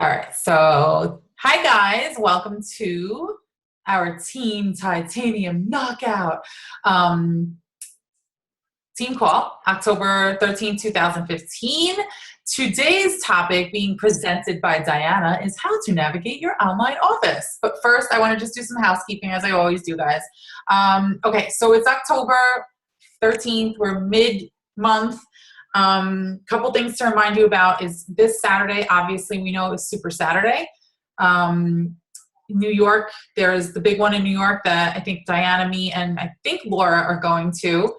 All right, so hi guys, welcome to our Team Titanium Knockout um, team call, October 13th, 2015. Today's topic being presented by Diana is how to navigate your online office. But first, I want to just do some housekeeping as I always do, guys. Okay, so it's October 13th, we're mid-month. Couple things to remind you about is this Saturday, obviously we know is Super Saturday. New York, there's the big one in New York that I think Diana, me, and I think Laura are going to.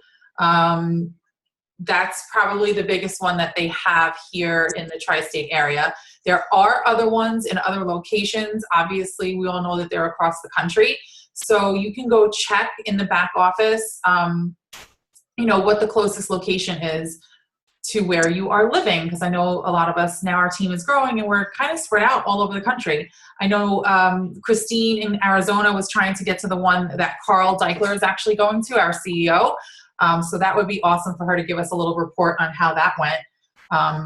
That's probably the biggest one that they have here in the tri-state area. There are other ones in other locations. Obviously, we all know that they're across the country. So you can go check in the back office, what the closest location is to where you are living, because I know a lot of us now, our team is growing and we're kind of spread out all over the country. I know Christine in Arizona was trying to get to the one that Carl Deichler is actually going to, our CEO. So that would be awesome for her to give us a little report on how that went,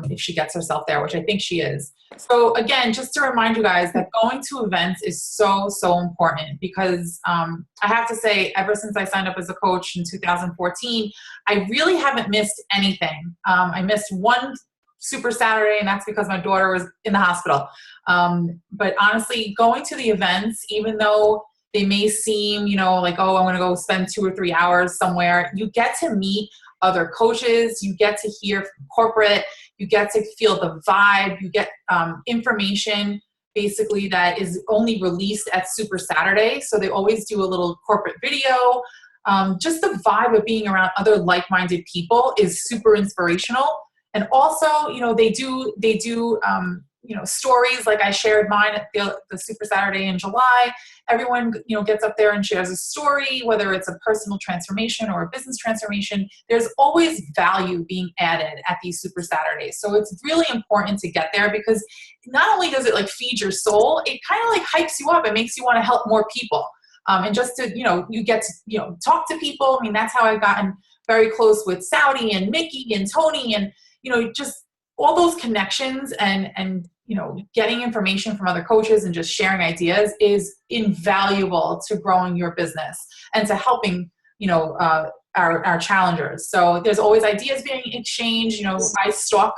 if she gets herself there, which I think she is. So again, just to remind you guys that going to events is so, so important because I have to say, ever since I signed up as a coach in 2014, I really haven't missed anything. I missed one Super Saturday, and that's because my daughter was in the hospital. But honestly, going to the events, even though they may seem, like, oh, I'm going to go spend 2 or 3 hours somewhere, you get to meet other coaches, you get to hear from corporate, you get to feel the vibe, you get information basically that is only released at Super Saturday. So they always do a little corporate video. Just the vibe of being around other like-minded people is super inspirational. And also, they do stories like I shared mine at the Super Saturday in July. Everyone, gets up there and shares a story, whether it's a personal transformation or a business transformation. There's always value being added at these Super Saturdays. So it's really important to get there because not only does it feed your soul, it kind of hypes you up. It makes you want to help more people. And just to, you get to, talk to people. I mean, that's how I've gotten very close with Saudi and Mickey and Tony and, just all those connections and getting information from other coaches and just sharing ideas is invaluable to growing your business and to helping, our challengers. So there's always ideas being exchanged. I stalk,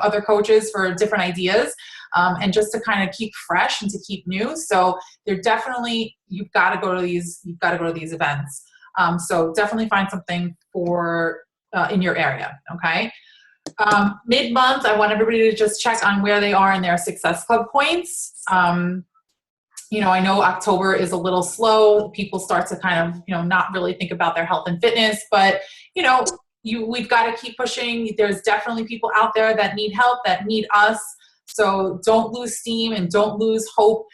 other coaches for different ideas and just to kind of keep fresh and to keep new. So they're definitely, you've got to go to these events. So definitely find something for in your area. Okay. Mid-month, I want everybody to just check on where they are in their Success Club points. I know October is a little slow. People start to kind of, not really think about their health and fitness, but, we've got to keep pushing. There's definitely people out there that need help, that need us. So don't lose steam and don't lose hope.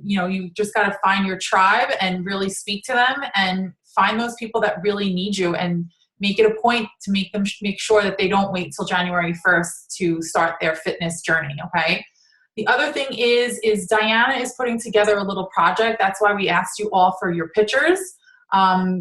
You just got to find your tribe and really speak to them and find those people that really need you and make it a point to make sure that they don't wait till January 1st to start their fitness journey, okay? The other thing is Diana is putting together a little project. That's why we asked you all for your pictures.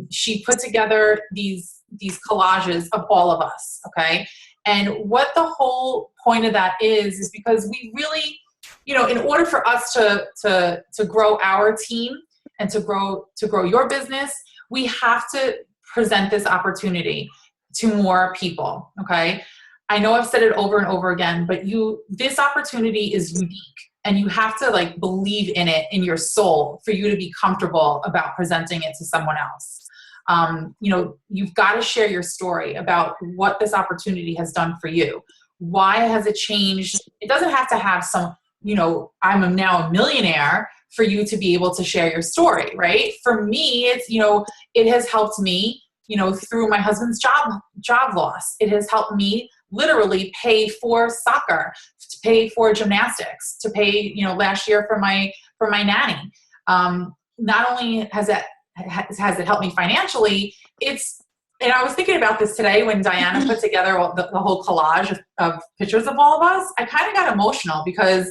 She put together these collages of all of us, okay? And what the whole point of that is because we really, in order for us to grow our team and to grow your business, we have to present this opportunity to more people, okay? I know I've said it over and over again, but this opportunity is unique and you have to believe in it in your soul for you to be comfortable about presenting it to someone else. You've got to share your story about what this opportunity has done for you. Why has it changed? It doesn't have to have some, I'm now a millionaire for you to be able to share your story, right? For me, it's, it has helped me, through my husband's job loss. It has helped me literally pay for soccer, to pay for gymnastics, to pay, last year for my nanny. Not only has it helped me financially, and I was thinking about this today when Diana put together the whole collage of pictures of all of us. I kind of got emotional because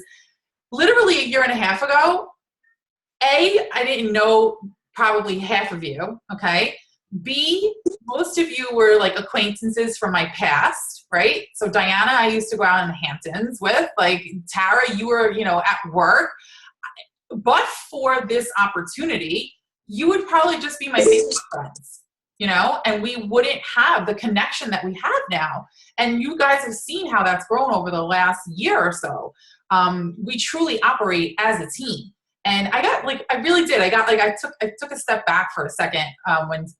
literally a year and a half ago, I didn't know probably half of you, okay? B, most of you were acquaintances from my past. right? So Diana, I used to go out in the Hamptons with, like Tara, you were, at work. But for this opportunity, you would probably just be my Facebook friends, and we wouldn't have the connection that we have now. And you guys have seen how that's grown over the last year or so. We truly operate as a team. And I really did. I took a step back for a second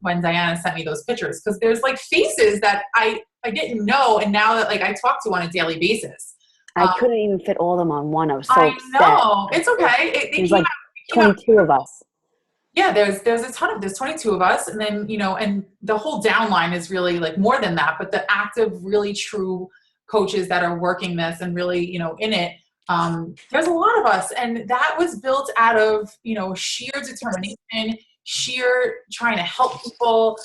when Diana sent me those pictures, because there's like faces that I didn't know, and now that I talk to on a daily basis. I couldn't even fit all of them on one. I was so upset. know. It's okay. There's like 22 of us. Yeah, there's there's 22 of us, and then, and the whole downline is really like more than that, but the active, really true coaches that are working this and really, in it, there's a lot of us, and that was built out of, sheer determination, sheer trying to help people,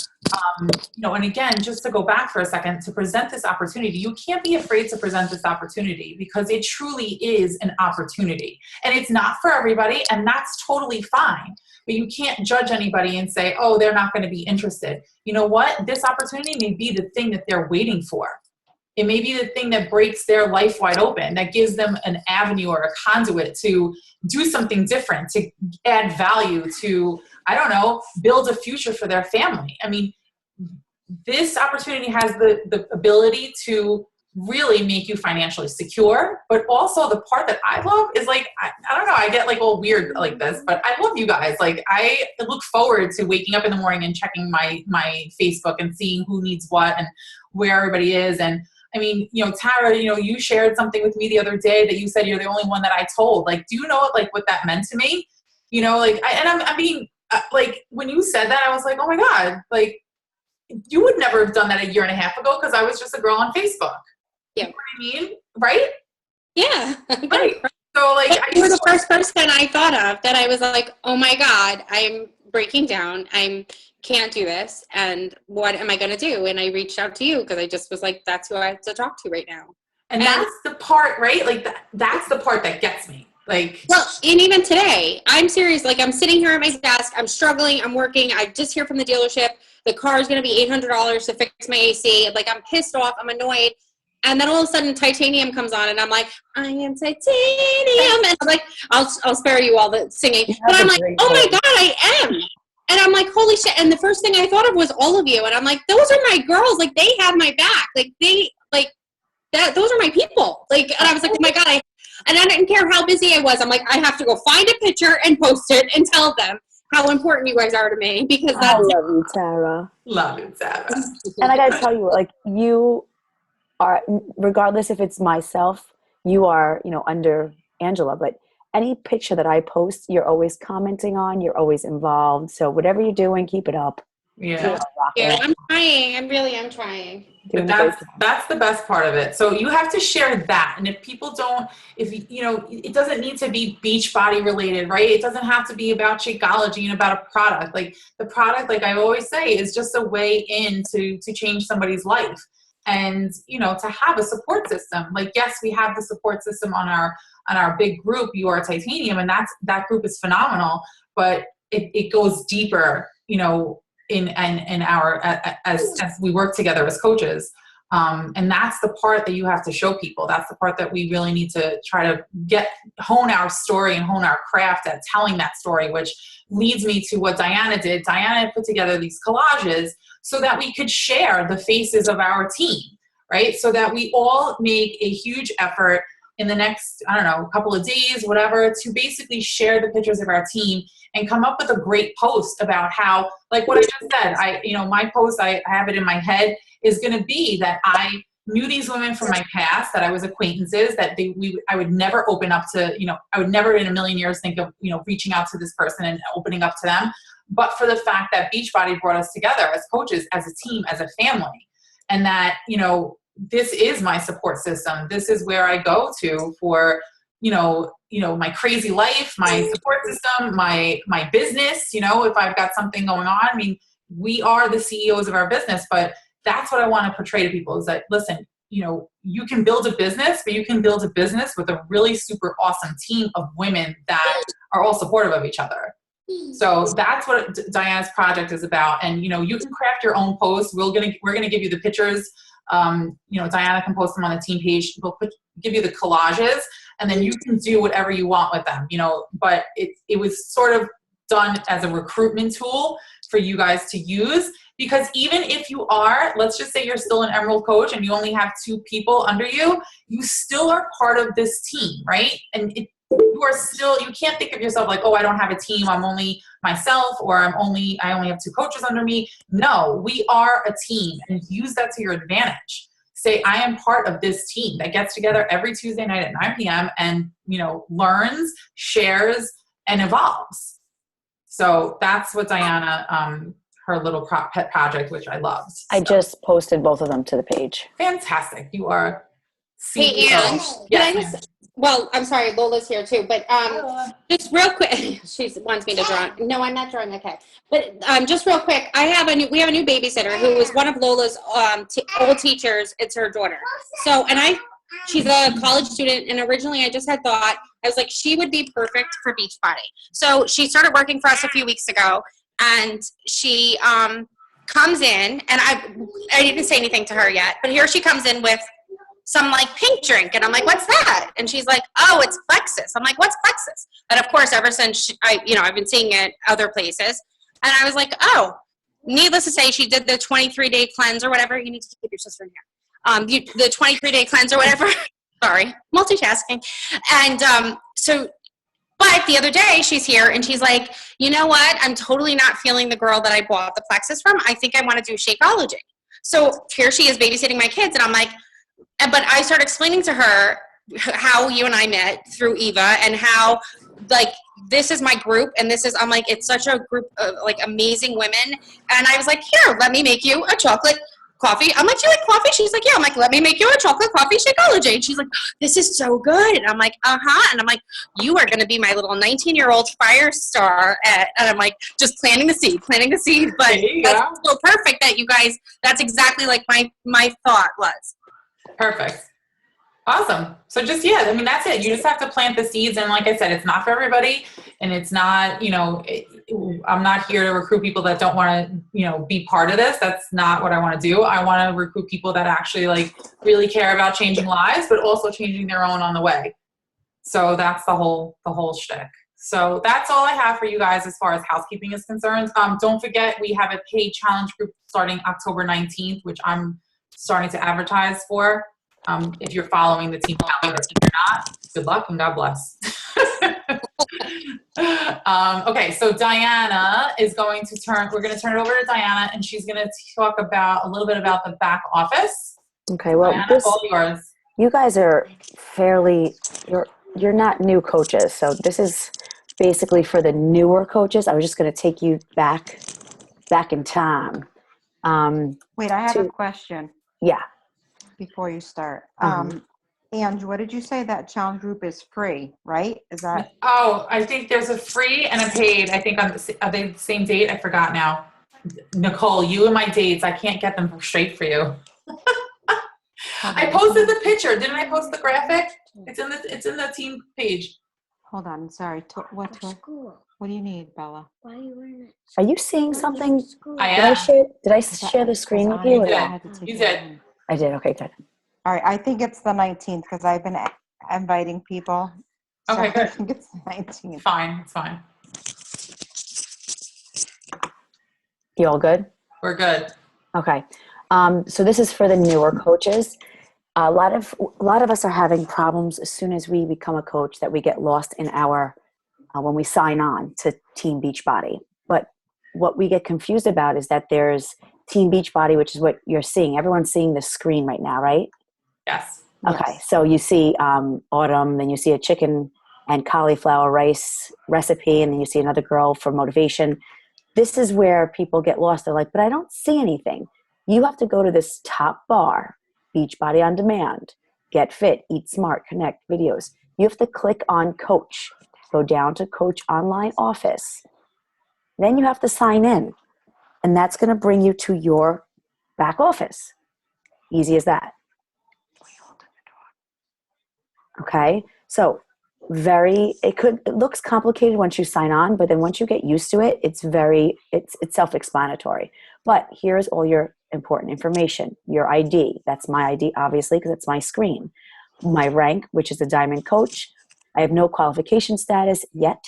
and again, just to go back for a second, to present this opportunity, you can't be afraid to present this opportunity, because it truly is an opportunity, and it's not for everybody, and that's totally fine. But you can't judge anybody and say, oh, they're not going to be interested. You know what? This opportunity may be the thing that they're waiting for. It may be the thing that breaks their life wide open, that gives them an avenue or a conduit to do something different, to add value, to, I don't know, build a future for their family. I mean, this opportunity has the ability to really make you financially secure, but also the part that I love is I don't know, I get all weird like this, but I love you guys. I look forward to waking up in the morning and checking my Facebook and seeing who needs what and where everybody is. And I mean, Tara, you shared something with me the other day that you said you're the only one that I told. Do you know what that meant to me? I'm being when you said that, I was like, oh my God, you would never have done that a year and a half ago, because I was just a girl on Facebook. Yeah. You know what I mean? Right? Yeah. Right. So you were the first person I thought of that I was like, oh my God, I'm breaking down. I can't do this. And what am I going to do? And I reached out to you because I just was like, that's who I have to talk to right now. And that's the part, right? That's the part that gets me. Well, and even today, I'm serious. I'm sitting here at my desk. I'm struggling. I'm working. I just hear from the dealership. The car is going to be $800 to fix my AC. I'm pissed off. I'm annoyed. And then all of a sudden Titanium comes on and I'm like, I am Titanium. And I'm like, I'll spare you all the singing. But I'm like, oh my God, I am. And I'm like, holy shit. And the first thing I thought of was all of you. And I'm like, those are my girls. They have my back. Those are my people. And I was like, oh my God. And I didn't care how busy I was. I'm like, I have to go find a picture and post it and tell them how important you guys are to me, because that's. I love you, Tara. Love you, Tara. And I got to tell you, you are, regardless if it's myself, you are, under Angela, but any picture that I post, you're always commenting on, you're always involved. So whatever you're doing, keep it up. Yeah. I'm trying. I'm trying. But that's the best part of it. So you have to share that. And if people don't, it doesn't need to be Beachbody related, right? It doesn't have to be about Shakeology and about a product. The product, I always say, is just a way in to change somebody's life. And, to have a support system. Yes, we have the support system on our big group, You Are Titanium, and that group is phenomenal, but it goes deeper, in our, as we work together as coaches. And that's the part that you have to show people. That's the part that we really need to try to hone our story and hone our craft at telling that story, which leads me to what Diana did. Diana put together these collages so that we could share the faces of our team, right? So that we all make a huge effort in the next, couple of days, whatever, to basically share the pictures of our team and come up with a great post about how, what I just said, my post, I have it in my head, is going to be that I knew these women from my past, that I was acquaintances, that I would never open up to, I would never in a million years think of, reaching out to this person and opening up to them. But for the fact that Beachbody brought us together as coaches, as a team, as a family, and that, this is my support system. This is where I go to for, my crazy life, my support system, my business, if I've got something going on. I mean, we are the CEOs of our business, but that's what I want to portray to people is that, listen, you can build a business, but you can build a business with a really super awesome team of women that are all supportive of each other. So that's what Diana's project is about. And, you can craft your own posts. We're going to give you the pictures Diana can post them on the team page. We'll give you the collages, and then you can do whatever you want with them, but it was sort of done as a recruitment tool for you guys to use, because even if you are, let's just say you're still an Emerald coach and you only have 2 people under you, you still are part of this team, right? And you can't think of yourself like, oh, I don't have a team, I'm only myself, or I only have 2 coaches under me. No, we are a team, and use that to your advantage. Say, I am part of this team that gets together every Tuesday night at 9 p.m. and, learns, shares, and evolves. So that's what Diana, her little pet project, which I loved. I just posted both of them to the page. Fantastic. You are CEO. Hey, Anne. Yes, Well, I'm sorry, Lola's here too, but just real quick, she wants me to draw. No, I'm not drawing. Okay, but just real quick, we have a new babysitter who is one of Lola's old teachers. It's her daughter. So, she's a college student, and originally I just had thought, I was like, she would be perfect for Beachbody. So she started working for us a few weeks ago, and she comes in, and I didn't say anything to her yet, but here she comes in with some like pink drink, and I'm like, what's that? And she's like, oh, it's Plexus. I'm like, what's Plexus? And of course, ever since I've been seeing it other places, and I was like, oh, needless to say, she did the 23-day cleanse or whatever. You need to keep your sister in here. The 23-day cleanse or whatever. Sorry, multitasking. And but the other day she's here and she's like, you know what? I'm totally not feeling the girl that I bought the Plexus from. I think I want to do Shakeology. So here she is babysitting my kids, and I'm like, but I started explaining to her how you and I met through Eva, and how like this is my group, and I'm like, it's such a group of like amazing women. And I was like, here, let me make you a chocolate coffee. I'm like, do you like coffee? She's like, yeah. I'm like, let me make you a chocolate coffee Shakeology. And she's like, this is so good. And I'm like, uh-huh. And I'm like, you are going to be my little 19-year-old fire star. And I'm like, just planting the seed. But that's so perfect that you guys, that's exactly like my thought was. Perfect. Awesome. So just, that's it. You just have to plant the seeds. And like I said, it's not for everybody. And it's not, I'm not here to recruit people that don't want to, be part of this. That's not what I want to do. I want to recruit people that actually like really care about changing lives, but also changing their own on the way. So that's the whole shtick. So that's all I have for you guys as far as housekeeping is concerned. Don't forget, we have a paid challenge group starting October 19th, which I'm starting to advertise for. If you're following the team calendar, if you're not, good luck and God bless. Okay, so Diana is we're going to turn it over to Diana, and she's going to talk a little bit about the back office. Okay, well, Diana, all yours. You guys are you're not new coaches, so this is basically for the newer coaches. I was just going to take you back in time. Wait, I have a question. Yeah. Before you start. Ange, what did you say? That challenge group is free, right? Is that? Oh, I think there's a free and a paid. I think are they the same date? I forgot now. Nicole, you and my dates, I can't get them straight for you. I posted the picture. Didn't I post the graphic? It's in the team page. Hold on, sorry. What do you need, Bella? Why are you wearing it? Are you seeing something? I am. Did I share the screen with you? You did. I did. Okay, good. All right, I think it's the 19th because I've been inviting people. So Okay, good. I think it's the 19th. Fine, it's fine. You all good? We're good. Okay. So this is for the newer coaches. A lot of us are having problems as soon as we become a coach that we get lost in our when we sign on to Team Beachbody. But what we get confused about is that there's Team Beachbody, which is what you're seeing. Everyone's seeing the screen right now, right? Yes. Okay. So you see Autumn, then you see a chicken and cauliflower rice recipe, and then you see another girl for motivation. This is where people get lost. They're like, but I don't see anything. You have to go to this top bar, Beachbody on Demand, Get Fit, Eat Smart, Connect, videos. You have to click on Coach. Go down to Coach Online Office. Then you have to sign in. And that's going to bring you to your back office. Easy as that. Okay? So it looks complicated once you sign on, but then once you get used to it, it's self-explanatory. But here's all your important information. Your ID, that's my ID, obviously, because it's my screen. My rank, which is a diamond coach. I have no qualification status yet.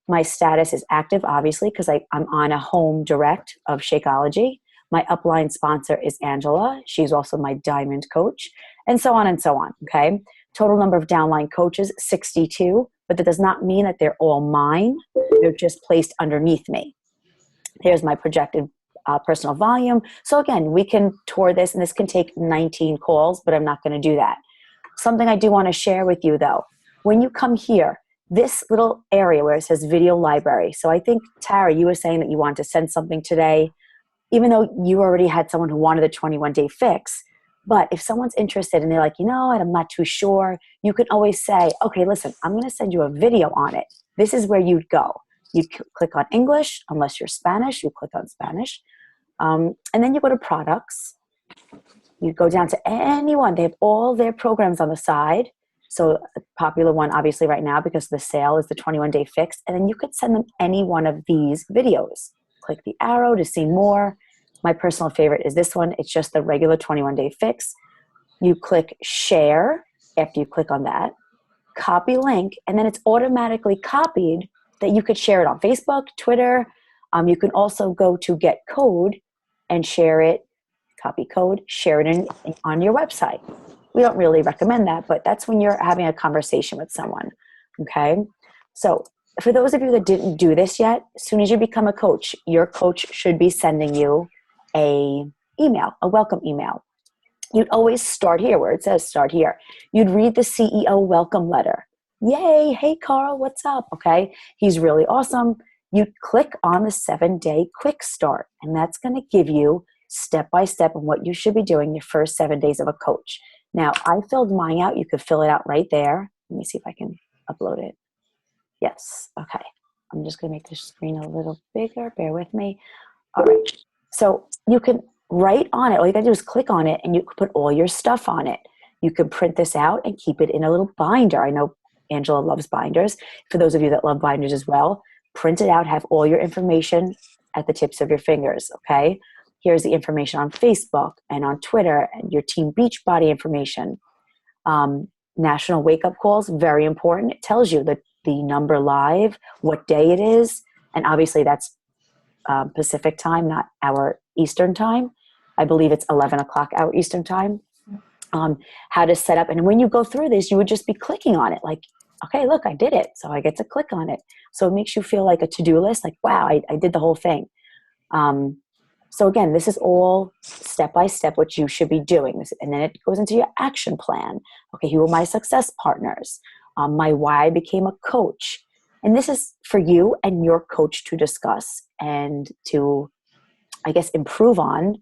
My status is active, obviously, because I'm on a home direct of Shakeology. My upline sponsor is Angela. She's also my diamond coach, and so on and so on, okay? Total number of downline coaches, 62, but that does not mean that they're all mine. They're just placed underneath me. Here's my projected personal volume. So again, we can tour this, and this can take 19 calls, but I'm not going to do that. Something I do want to share with you, though. When you come here, this little area where it says video library. So I think, Tara, you were saying that you wanted to send something today, even though you already had someone who wanted a 21-day fix. But if someone's interested and they're like, I'm not too sure, you can always say, okay, listen, I'm going to send you a video on it. This is where you'd go. You click on English, unless you're Spanish, you click on Spanish. And then you go to products. You go down to anyone. They have all their programs on the side. So a popular one, obviously, right now, because the sale is the 21-day fix. And then you could send them any one of these videos. Click the arrow to see more. My personal favorite is this one. It's just the regular 21-day fix. You click share after you click on that. Copy link. And then it's automatically copied that you could share it on Facebook, Twitter. You can also go to get code and share it. Copy code, share it on your website. We don't really recommend that, but that's when you're having a conversation with someone, okay? So for those of you that didn't do this yet, as soon as you become a coach, your coach should be sending you a welcome email. You'd always start here where it says start here. You'd read the CEO welcome letter. Yay, hey Carl, what's up? Okay, he's really awesome. You click on the 7-day quick start, and that's going to give you step-by-step on what you should be doing your first 7 days of a coach. Now, I filled mine out. You could fill it out right there. Let me see if I can upload it. Yes, okay. I'm just going to make the screen a little bigger. Bear with me. All right. So you can write on it. All you got to do is click on it, and you can put all your stuff on it. You can print this out and keep it in a little binder. I know Angela loves binders. For those of you that love binders as well, print it out, have all your information at the tips of your fingers, okay? Here's the information on Facebook and on Twitter and your Team Beachbody information. National wake-up calls, very important. It tells you the number live, what day it is, and obviously that's Pacific time, not our Eastern time. I believe it's 11 o'clock our Eastern time. How to set up, and when you go through this, you would just be clicking on it like, okay, look, I did it, so I get to click on it. So it makes you feel like a to-do list, like, wow, I did the whole thing. So again, this is all step-by-step what you should be doing. And then it goes into your action plan. Okay, who are my success partners? My why I became a coach. And this is for you and your coach to discuss and to, I guess, improve on.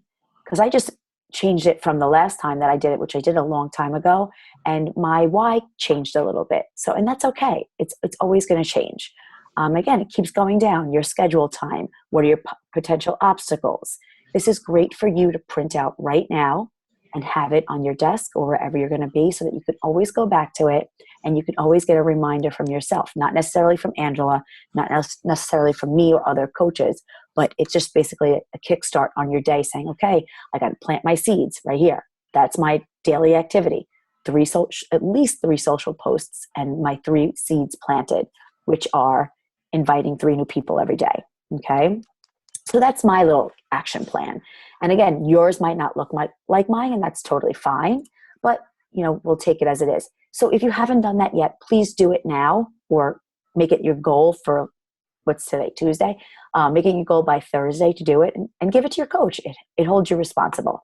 Because I just changed it from the last time that I did it, which I did a long time ago. And my why changed a little bit. So, and that's okay. It's always going to change. Again, it keeps going down. Your schedule time. What are your potential obstacles? This is great for you to print out right now and have it on your desk or wherever you're going to be so that you can always go back to it and you can always get a reminder from yourself, not necessarily from Angela, not necessarily from me or other coaches, but it's just basically a kickstart on your day saying, okay, I got to plant my seeds right here. That's my daily activity. At least 3 social posts and my 3 seeds planted, which are inviting 3 new people every day. Okay. So that's my little action plan. And again, yours might not look like mine, and that's totally fine, but we'll take it as it is. So if you haven't done that yet, please do it now or make it your goal for, what's today, Tuesday? Make it your goal by Thursday to do it and give it to your coach. It holds you responsible.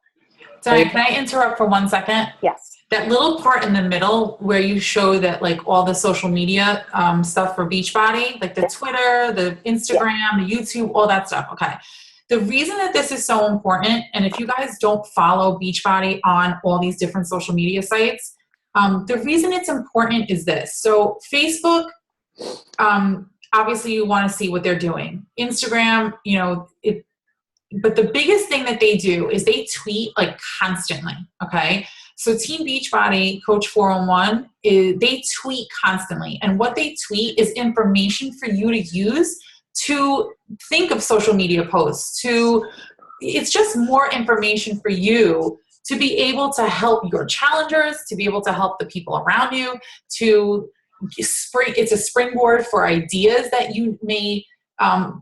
Sorry, can I interrupt for 1 second? Yes. That little part in the middle where you show that like all the social media stuff for Beachbody, like the Twitter, the Instagram, the YouTube, all that stuff. Okay. The reason that this is so important, and if you guys don't follow Beachbody on all these different social media sites, the reason it's important is this. So Facebook, obviously you want to see what they're doing. Instagram, but the biggest thing that they do is they tweet like constantly, okay? So Team Beachbody, Coach 401, they tweet constantly. And what they tweet is information for you to use to think of social media posts, to it's just more information for you to be able to help your challengers, to be able to help the people around you, it's a springboard for ideas that you may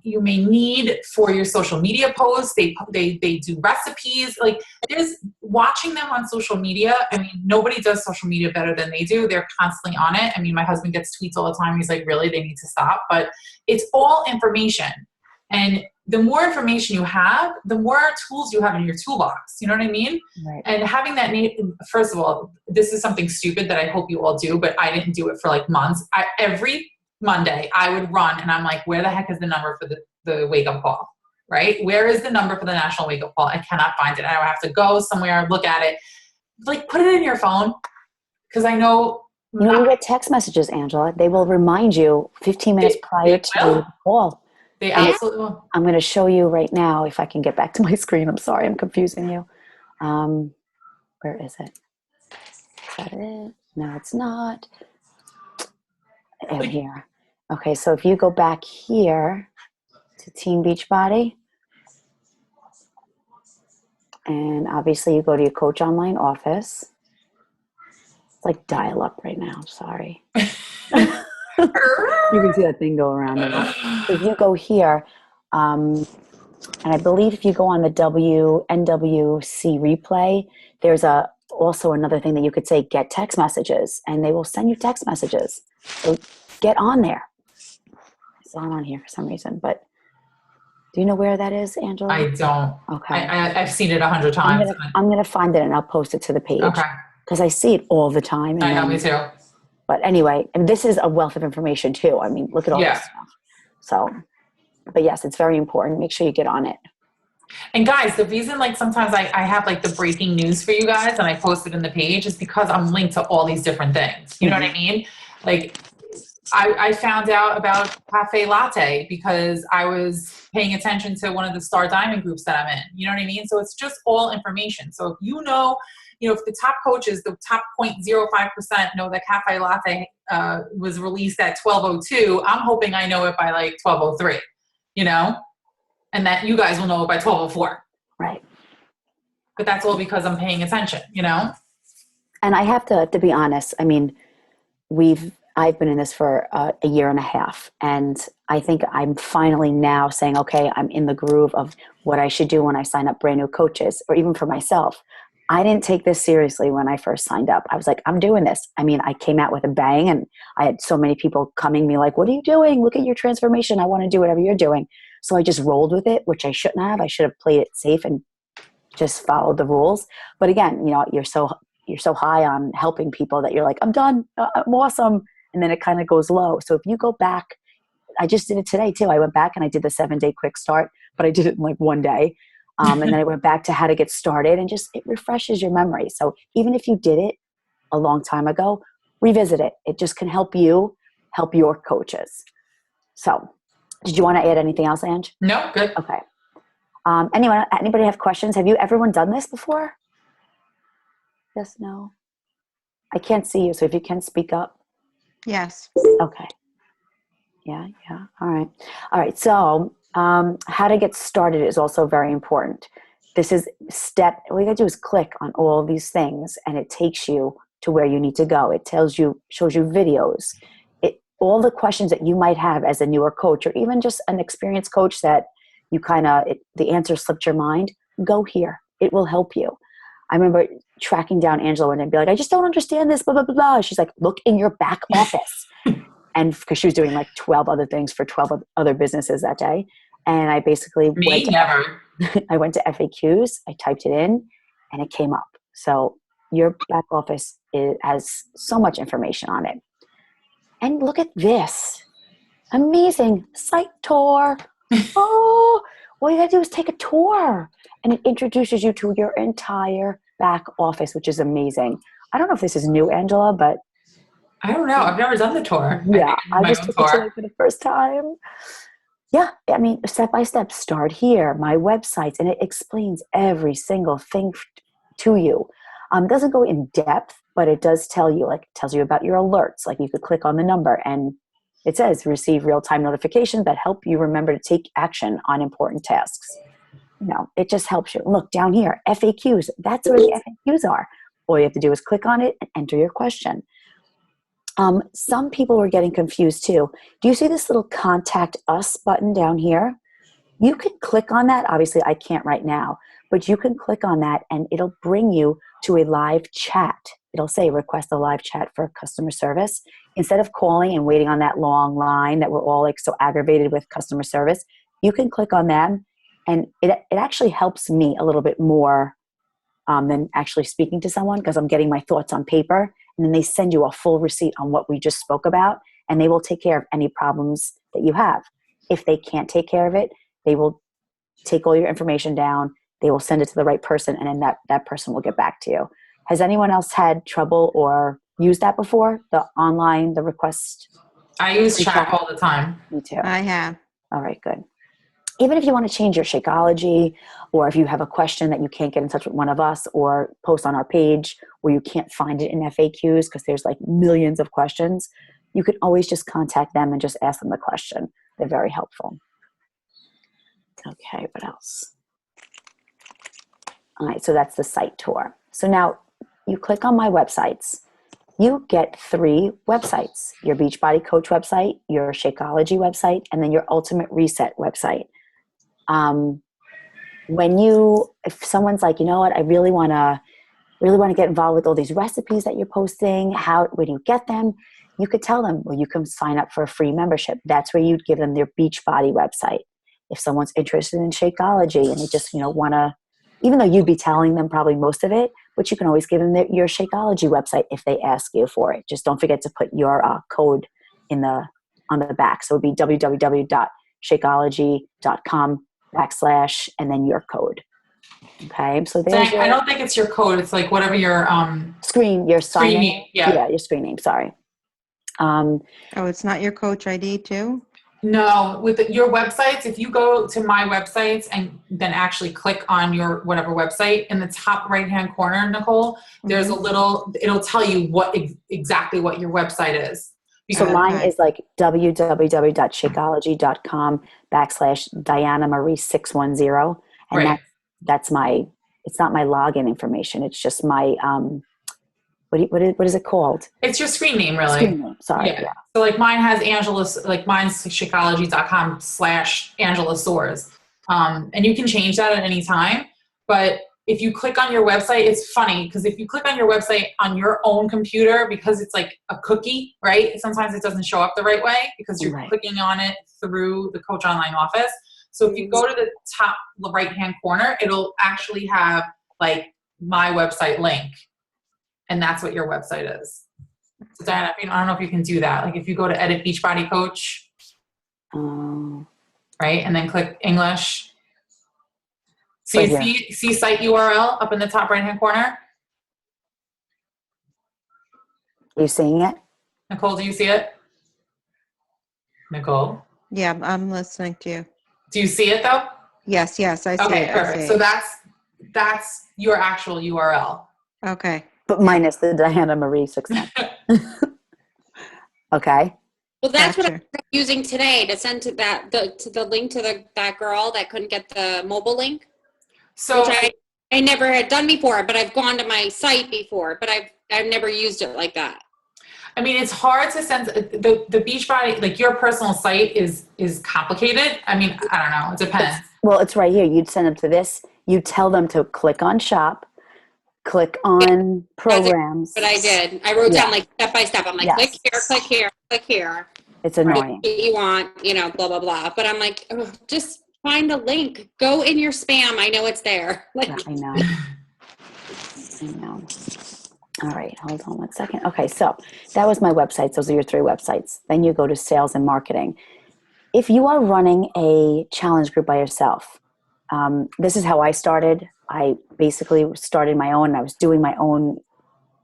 need for your social media posts. They do recipes. Like, there's watching them on social media. I mean, nobody does social media better than they do. They're constantly on it. I mean, my husband gets tweets all the time. He's like, really, they need to stop. But it's all information. And the more information you have, the more tools you have in your toolbox. You know what I mean? Right. And having that first of all, this is something stupid that I hope you all do, but I didn't do it for like months. Every Monday I would run and I'm like, where the heck is the number for the wake up call, right? Where is the number for the national wake up call? I cannot find it. I have to go somewhere, look at it, like put it in your phone. Cause I know. You get text messages, Angela. They will remind you 15 minutes prior to the call. They absolutely will. I'm going to show you right now if I can get back to my screen. I'm sorry, I'm confusing you. Where is it? Is that it? No, it's not. Here. Okay, so if you go back here to Team Beachbody, and obviously you go to your Coach Online office. It's like dial up right now. Sorry. You can see that thing go around. So if you go here, and I believe if you go on the NWC replay, there's also another thing that you could say, get text messages, and they will send you text messages. So get on there. It's not on here for some reason, but do you know where that is, Angela? I don't. Okay. I've seen it 100 times. I'm gonna find it and I'll post it to the page. Okay. Because I see it all the time. I know, me too. But anyway, and this is a wealth of information too. I mean, look at all this stuff. So, but yes, it's very important. Make sure you get on it. And guys, the reason like sometimes I have like the breaking news for you guys and I post it in the page is because I'm linked to all these different things. You know what I mean? Like I found out about Cafe Latte because I was paying attention to one of the Star Diamond groups that I'm in. You know what I mean? So it's just all information. So if if the top coaches, the top 0.05% know that Cafe Latte was released at 12:02, I'm hoping I know it by like 12:03, and that you guys will know it by 12:04. Right. But that's all because I'm paying attention, And I have to be honest. I mean, I've been in this for a year and a half, and I think I'm finally now saying, okay, I'm in the groove of what I should do when I sign up brand new coaches, or even for myself. I didn't take this seriously when I first signed up. I was like, I'm doing this. I mean, I came out with a bang, and I had so many people coming me like, what are you doing? Look at your transformation. I want to do whatever you're doing. So I just rolled with it, which I shouldn't have. I should have played it safe and just followed the rules. But again, you're so high on helping people that you're like, I'm done. I'm awesome. And then it kind of goes low. So if you go back, I just did it today too. I went back and I did the 7-day quick start, but I did it in like one day. And then I went back to how to get started, and just, it refreshes your memory. So even if you did it a long time ago, revisit it. It just can help you help your coaches. So did you want to add anything else, Ange? No, good. Okay. Anybody have questions? Have everyone done this before? Yes, no. I can't see you. So if you can speak up. Yes. Okay. Yeah. All right. So how to get started is also very important. This is all you gotta do is click on all these things, and it takes you to where you need to go. It shows you videos, all the questions that you might have as a newer coach, or even just an experienced coach that you the answer slipped your mind. Go here. It will help you. I remember tracking down Angela and I'd be like, I just don't understand this, blah, blah, blah, blah. She's like, look in your back office. And because she was doing like 12 other things for 12 other businesses that day. And I basically I went to FAQs, I typed it in, and it came up. So your back office has so much information on it. And look at this. Amazing site tour. Oh, all you gotta do is take a tour, and it introduces you to your entire back office, which is amazing. I don't know if this is new, Angela, but I don't know. I've never done the tour. Yeah, I just took it today for the first time. Yeah, I mean, step by step, start here, my websites, and it explains every single thing to you. It doesn't go in depth, but it does tell you, tells you about your alerts. Like you could click on the number and it says receive real-time notifications that help you remember to take action on important tasks. it just helps you. Look down here, FAQs. That's where the FAQs are. All you have to do is click on it and enter your question. Some people were getting confused too. Do you see this little contact us button down here? You can click on that. Obviously, I can't right now, but you can click on that and it'll bring you to a live chat. It'll say request a live chat for customer service. Instead of calling and waiting on that long line that we're all like so aggravated with customer service, you can click on them, and it actually helps me a little bit more than actually speaking to someone, because I'm getting my thoughts on paper, and then they send you a full receipt on what we just spoke about, and they will take care of any problems that you have. If they can't take care of it, they will take all your information down, they will send it to the right person, and then that person will get back to you. Has anyone else had trouble or used that before? The request? I use chat all the time. Me too. I have. All right, good. Even if you want to change your Shakeology, or if you have a question that you can't get in touch with one of us, or post on our page where you can't find it in FAQs because there's like millions of questions, you can always just contact them and just ask them the question. They're very helpful. Okay, what else? All right, so that's the site tour. So now you click on my websites. You get 3 websites: your Beachbody Coach website, your Shakeology website, and then your Ultimate Reset website. If someone's like, you know what, I really want to get involved with all these recipes that you're posting, where do you get them? You could tell them, well, you can sign up for a free membership. That's where you'd give them their Beachbody website. If someone's interested in Shakeology and they just, want to, even though you'd be telling them probably most of it, but you can always give them your Shakeology website if they ask you for it. Just don't forget to put your code on the back. So it would be www.shakeology.com/ and then your code. Okay, so there's I don't think it's your code. It's like whatever your your sign name. Yeah, your screen name. Sorry. Oh, it's not your Coach ID too? No, with your websites, if you go to my websites and then actually click on your whatever website, in the top right-hand corner, Nicole, there's a little, it'll tell you exactly what your website is. So mine is like www.shakeology.com / Diana Marie 610. And Right. that's it's not my login information. It's just my, what is it called? It's your screen name, really. Screen name, sorry. Yeah. So like mine has Angela's, like mine's Shakeology.com / Angela Soares. And you can change that at any time. But if you click on your website, it's funny because if you click on your website on your own computer, because it's like a cookie, right? Sometimes it doesn't show up the right way because you're clicking on it through the Coach Online Office. So if you go to the top right-hand corner, it'll actually have like my website link. And that's what your website is. So Diana, I don't know if you can do that. Like if you go to Edit Beachbody Coach, right, and then click English. See site URL up in the top right-hand corner? Are you seeing it? Nicole, do you see it? Nicole? Yeah, I'm listening to you. Do you see it though? Yes, I see it. Okay, perfect. So that's your actual URL. Okay. But minus the Diana Marie 610. Okay. Well, that's what I'm using today to send to the link to that girl that couldn't get the mobile link. So which I never had done before, but I've gone to my site before, but I've never used it like that. I mean, it's hard to sense the Beachbody, like your personal site is complicated. I mean, I don't know. It depends. It's right here. You'd send them to this. You tell them to click on shop, click on programs. But I did. I wrote down like step by step. I'm like, click here, click here, click here. It's annoying. You want, blah, blah, blah. But I'm like, just find the link. Go in your spam. I know it's there. I know. All right, hold on 1 second. Okay, so that was my websites. Those are your 3 websites. Then you go to sales and marketing. If you are running a challenge group by yourself, this is how I started. I basically started my own. I was doing my own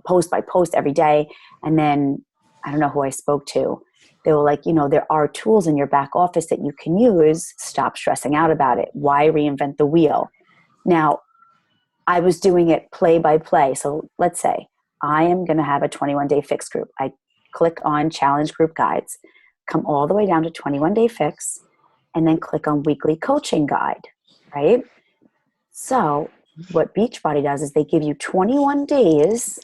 post by post every day. And then I don't know who I spoke to. They were like, there are tools in your back office that you can use. Stop stressing out about it. Why reinvent the wheel? Now, I was doing it play by play. So let's say I am going to have a 21-day fix group. I click on challenge group guides, come all the way down to 21-day fix, and then click on weekly coaching guide, right? So what Beachbody does is they give you 21 days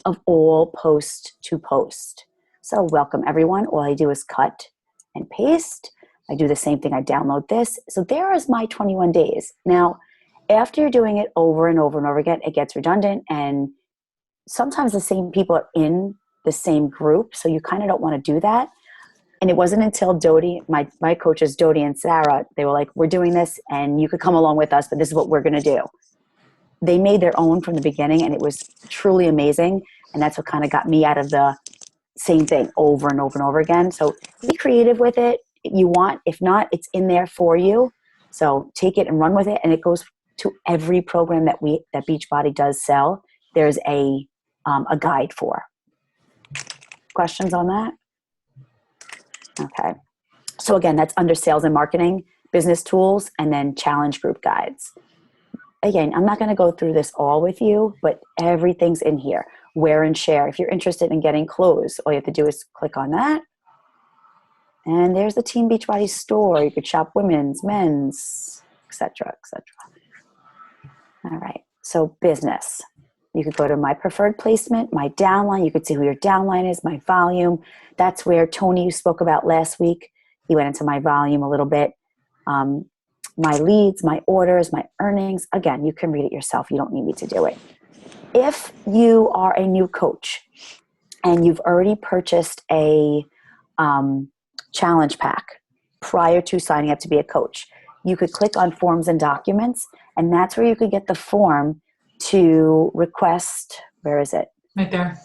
of all post to post. So welcome everyone. All I do is cut and paste. I do the same thing. I download this. So there is my 21 days. Now, after you're doing it over and over and over again, it gets redundant, and sometimes the same people are in the same group. So you kind of don't want to do that. And it wasn't until Dodie, my coaches, Dodie and Sarah, they were like, we're doing this and you could come along with us, but this is what we're going to do. They made their own from the beginning, and it was truly amazing. And that's what kind of got me out of the same thing over and over and over again. So be creative with it if you want. If not, it's in there for you. So take it and run with it. And it goes to every program that Beachbody does sell. There's a guide for. Questions on that? Okay. So again, that's under sales and marketing, business tools, and then challenge group guides. Again, I'm not going to go through this all with you, but everything's in here. Wear and share. If you're interested in getting clothes, all you have to do is click on that. And there's the Team Beachbody store. You could shop women's, men's, etc., etc. All right. So business. You could go to my preferred placement, my downline. You could see who your downline is, my volume. That's where Tony spoke about last week. He went into my volume a little bit. My leads, my orders, my earnings. Again, you can read it yourself. You don't need me to do it. If you are a new coach and you've already purchased a challenge pack prior to signing up to be a coach, you could click on forms and documents, and that's where you could get the form to request, where is it? Right there.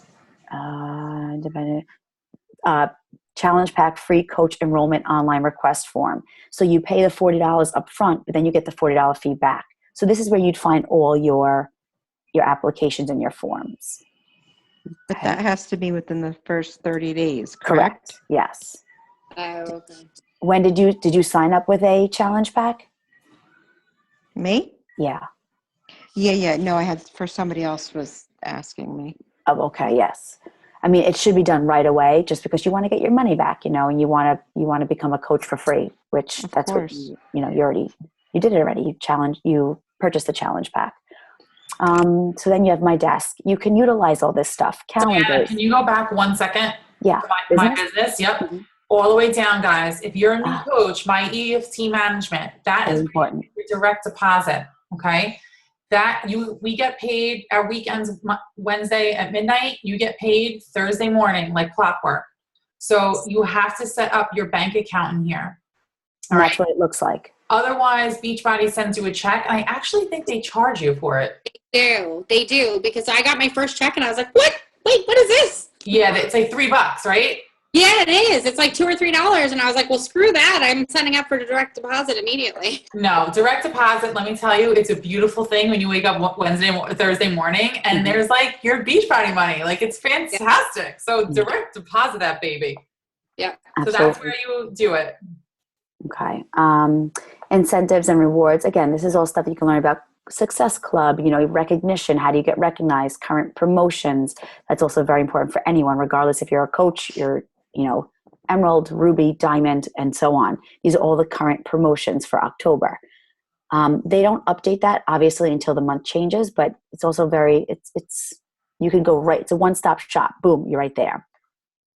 Challenge pack free coach enrollment online request form. So you pay the $40 up front, but then you get the $40 fee back. So this is where you'd find all your applications and your forms. But that has to be within the first 30 days, Correct. correct? Yes. Oh, okay. When did you sign up with a challenge pack? Me? Yeah. Yeah. No, I had, for somebody else was asking me. Oh, okay. Yes. I mean, it should be done right away, just because you want to get your money back, and you want to become a coach for free, which Of that's course. what you did it already. You purchased the challenge pack. So then you have my desk. You can utilize all this stuff. Calendars. Diana, can you go back 1 second? Yeah. To my business. Yep. Mm-hmm. All the way down, guys. If you're a new Ah. coach, my EFT management, that Very is important. your direct deposit. Okay. We get paid our weekends, Wednesday at midnight. You get paid Thursday morning, like clockwork. So you have to set up your bank account in here. And that's what it looks like. Otherwise, Beachbody sends you a check, and I actually think they charge you for it. They do, because I got my first check and I was like, what? Wait, what is this? Yeah, it's like $3, right? Yeah, it is. It's like $2 or $3. And I was like, well, screw that. I'm signing up for the direct deposit immediately. No, direct deposit, let me tell you, it's a beautiful thing when you wake up Thursday morning, and there's like your Beachbody money. Like, it's fantastic. So direct deposit that baby. Yeah. So that's where you do it. Okay. Incentives and rewards. Again, this is all stuff you can learn about. Success Club, recognition. How do you get recognized? Current promotions. That's also very important for anyone, regardless if you're a coach, you're, Emerald, Ruby, Diamond, and so on. These are all the current promotions for October. They don't update that obviously until the month changes, but it's also you can go right. It's a one-stop shop. Boom, you're right there.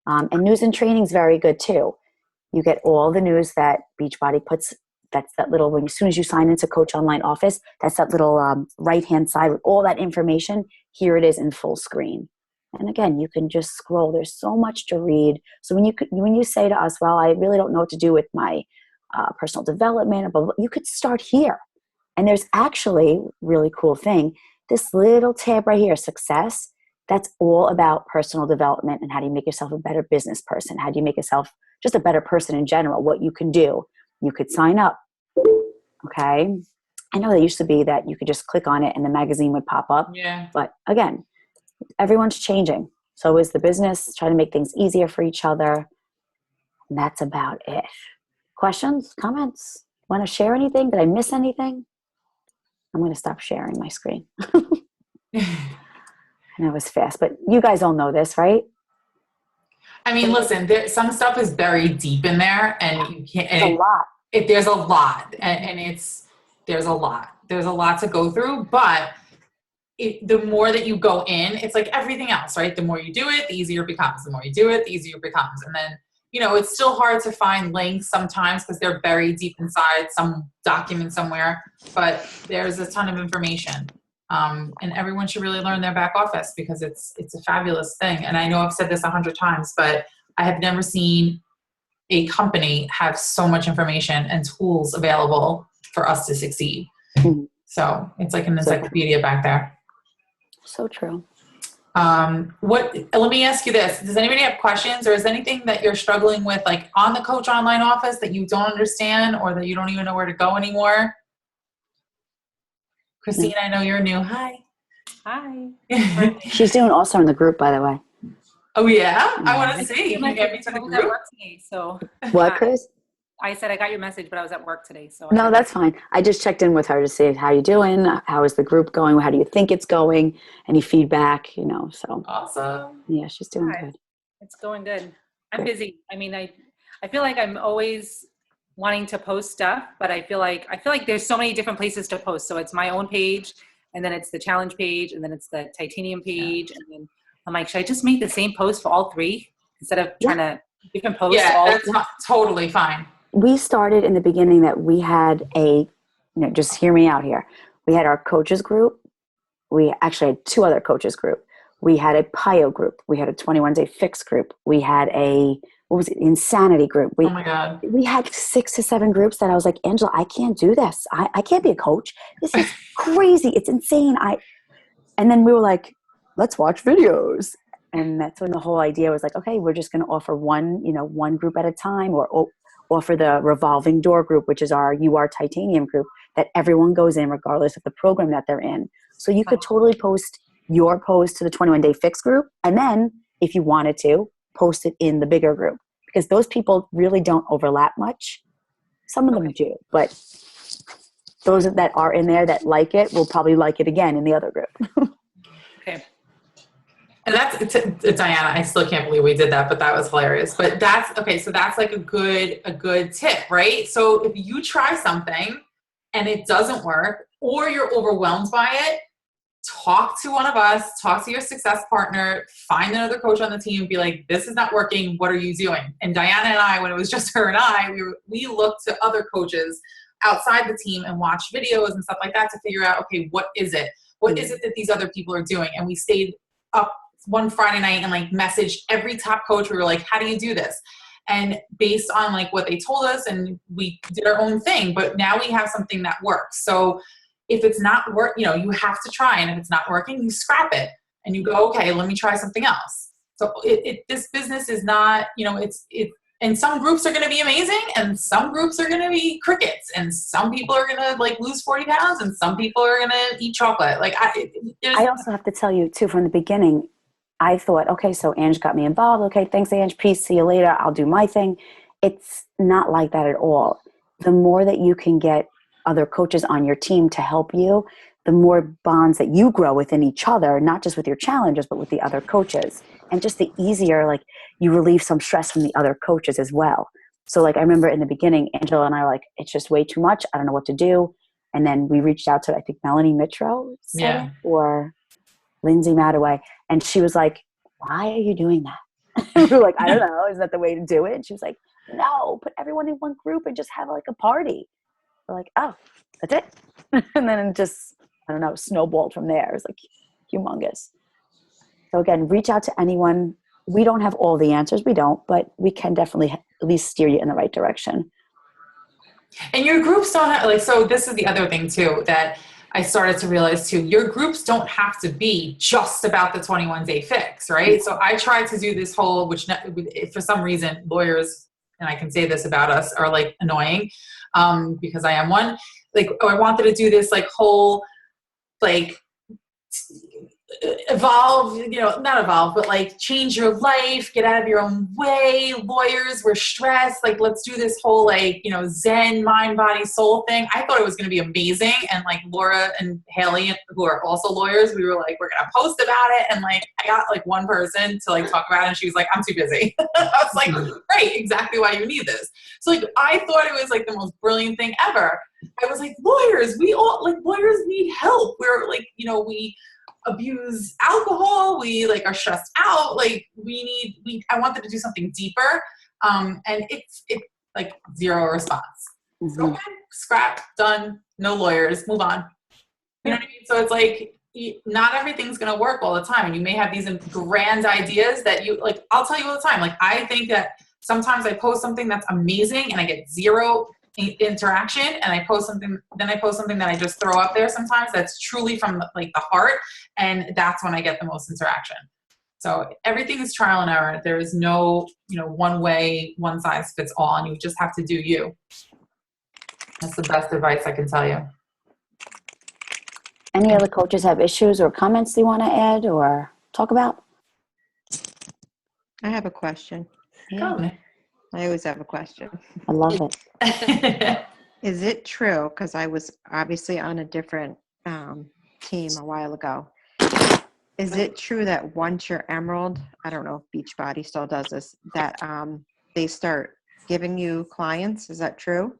And news and training is very good too. You get all the news that Beachbody puts. That's that little, as soon as you sign into Coach Online Office, that's that little right-hand side with all that information. Here it is in full screen. And again, you can just scroll. There's so much to read. So when you say to us, well, I really don't know what to do with my personal development, blah, blah, you could start here. And there's actually really cool thing. This little tab right here, success, that's all about personal development and how do you make yourself a better business person? How do you make yourself just a better person in general? What you can do. You could sign up. Okay. I know they used to be that you could just click on it and the magazine would pop up. Yeah. But again, everyone's changing. So is the business, trying to make things easier for each other. And that's about it. Questions, comments? Want to share anything? Did I miss anything? I'm going to stop sharing my screen. And it was fast, but you guys all know this, right? I mean, listen, some stuff is buried deep in there, and you can't. It's a lot. There's a lot, and there's a lot. there's a lot to go through, but the more that you go in, it's like everything else, right? The more you do it, the easier it becomes. The more you do it, the easier it becomes. And then, it's still hard to find links sometimes because they're buried deep inside some document somewhere, but there's a ton of information. And everyone should really learn their back office because it's a fabulous thing. And I know I've said this 100 times, but I have never seen a company have so much information and tools available for us to succeed. Mm-hmm. So it's like an encyclopedia back there. So true. Let me ask you this. Does anybody have questions, or is anything that you're struggling with, like on the Coach Online office, that you don't understand or that you don't even know where to go anymore? Christine, I know you're new. Hi. Hi. She's doing also in the group, by the way. Oh yeah? I want to see. Can you get me to the I was at group? work today, so What, Chris? I said I got your message, but I was at work today, so No, that's fine. I just checked in with her to see how you doing. How is the group going? How do you think it's going? Any feedback? So Awesome. yeah, she's doing Hi. good. it's going good. I'm Great. busy. I mean, I feel like I'm always wanting to post stuff, but I feel like there's so many different places to post. So it's my own page, and then it's the challenge page, and then it's the titanium page, and then I'm like, should I just make the same post for all three instead of trying to different posts? Yeah, that's totally fine. We started in the beginning that we had just hear me out here. We had our coaches group. We actually had two other coaches group. We had a PIO group. We had a 21 Day Fix group. We had insanity group. Oh my God. We had 6 to 7 groups that I was like, Angela, I can't do this. I can't be a coach. This is crazy. It's insane. And then we were like, let's watch videos. And that's when the whole idea was like, okay, we're just going to offer one group at a time, or offer the revolving door group, which is our Titanium group that everyone goes in regardless of the program that they're in. So you could totally post your post to the 21 Day Fix group. And then if you wanted to, post it in the bigger group, because those people really don't overlap much. Some of them do, but those that are in there that like it will probably like it again in the other group. Okay. And that's Diana. I still can't believe we did that, but that was hilarious. But that's okay. So that's like a good tip, right? So if you try something and it doesn't work, or you're overwhelmed by it, talk to one of us, talk to your success partner, find another coach on the team, be like, this is not working. What are you doing? And Diana and I, when it was just her and I, we looked to other coaches outside the team and watched videos and stuff like that to figure out, okay, what is it? What is it that these other people are doing? And we stayed up one Friday night and like messaged every top coach. We were like, how do you do this? And based on like what they told us, and we did our own thing, but now we have something that works. So if it's not you have to try. And if it's not working, you scrap it and you go, okay, let me try something else. So this business is not, and some groups are going to be amazing and some groups are going to be crickets, and some people are going to like lose 40 pounds and some people are going to eat chocolate. Like I also have to tell you too, from the beginning, I thought, okay, so Ange got me involved. Okay, thanks, Ange. Peace. See you later. I'll do my thing. It's not like that at all. The more that you can get other coaches on your team to help you, the more bonds that you grow within each other, not just with your challenges, but with the other coaches. And just the easier, like, you relieve some stress from the other coaches as well. So like, I remember in the beginning, Angela and I were like, it's just way too much. I don't know what to do. And then we reached out to, I think, Melanie Mitro or Lindsay Madaway. And she was like, why are you doing that? We were like, I don't know. Is that the way to do it? And she was like, no, put everyone in one group and just have like a party. We're like, oh, that's it. And then it just, I don't know, snowballed from there. It was like humongous. So again, reach out to anyone. We don't have all the answers. We don't, but we can definitely at least steer you in the right direction. And your groups don't have, so this is the other thing too, that I started to realize too, your groups don't have to be just about the 21 Day Fix, right? So I tried to do this whole, which for some reason lawyers, and I can say this about us, are like annoying because I am one. Like, I wanted to do this like whole, like, not evolve, but like change your life, get out of your own way. Lawyers, we're stressed. Like, let's do this whole like, Zen mind, body, soul thing. I thought it was going to be amazing. And like Laura and Haley, who are also lawyers, we were like, we're going to post about it. And like, I got like one person to like talk about it, and she was like, I'm too busy. I was like, great, exactly why you need this. So like, I thought it was like the most brilliant thing ever. I was like, lawyers, lawyers need help. We're like, we abuse alcohol. We are stressed out. I wanted to do something deeper. And it's like zero response. So, okay, scrap, done, no lawyers, move on. You know what I mean? So it's like, not everything's going to work all the time. And you may have these grand ideas that I'll tell you all the time. I think that sometimes I post something that's amazing and I get zero interaction, and I post something that I just throw up there sometimes that's truly from the heart. And that's when I get the most interaction. So everything is trial and error. There is no, one way, one size fits all, and you just have to do you. That's the best advice I can tell you. Any other coaches have issues or comments they want to add or talk about? I have a question. Yeah, I always have a question. I love it. Is it true, because I was obviously on a different team a while ago, is it true that once you're Emerald, I don't know if Beachbody still does this, that they start giving you clients? Is that true?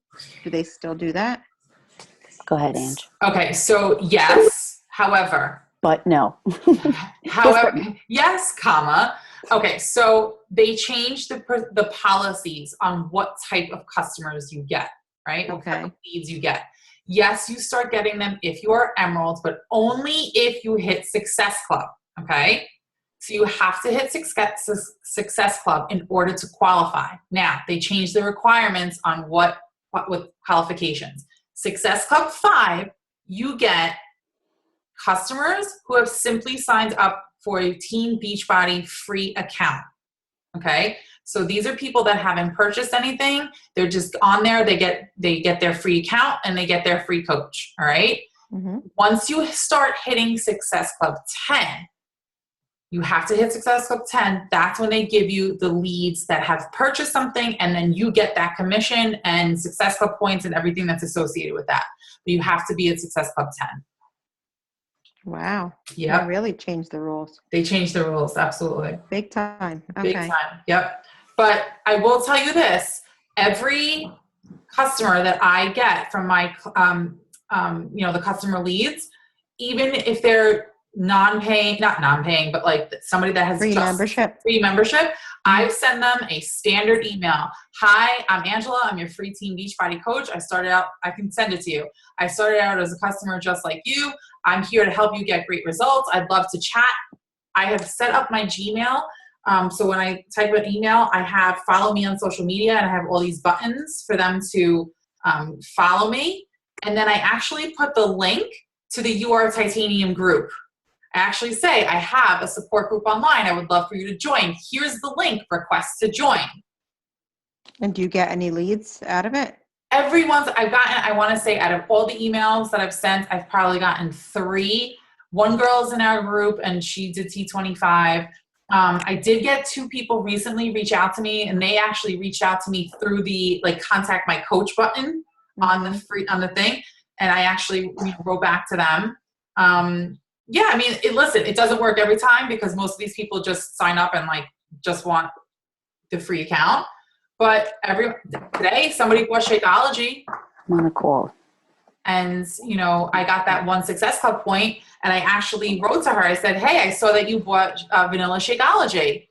Do they still do that? Go ahead, Ange. Okay, so yes, however, But no. yes, comma. Okay, so they changed the policies on what type of customers you get, right? What type of leads you get. Yes, you start getting them if you are Emeralds, but only if you hit Success Club, okay? So you have to hit Success Club in order to qualify. Now, they changed the requirements on what with qualifications. Success Club 5, you get customers who have simply signed up for a Team Beachbody free account, okay? So these are people that haven't purchased anything. They're just on there. They get their free account and they get their free coach, all right? Mm-hmm. Once you start hitting Success Club 10, you have to hit Success Club 10. That's when they give you the leads that have purchased something, and then you get that commission and Success Club points and everything that's associated with that. But you have to be at Success Club 10. Wow. Yeah. They really changed the rules. They changed the rules, absolutely. Big time. Okay. Big time. Yep. But I will tell you this: every customer that I get from my, the customer leads, even if they're not non-paying, but somebody that has Free membership. I send them a standard email. Hi, I'm Angela. I'm your free Team Beachbody coach. I can send it to you. I started out as a customer just like you. I'm here to help you get great results. I'd love to chat. I have set up my Gmail. So when I type an email, I have follow me on social media, and I have all these buttons for them to follow me. And then I actually put the link to the You Are Titanium group. I actually say, I have a support group online. I would love for you to join. Here's the link, request to join. And do you get any leads out of it? Everyone's I've gotten, I want to say out of all the emails that I've sent, I've probably gotten 3. One girl's in our group and she did T25. I did get 2 people recently reach out to me, and they actually reached out to me through the contact my coach button on the thing. And I actually wrote back to them. Yeah, I mean, it doesn't work every time because most of these people just sign up and just want the free account. But today somebody bought Shakeology. I'm on a call. And, I got that 1 Success Club point, and I actually wrote to her. I said, hey, I saw that you bought Vanilla Shakeology.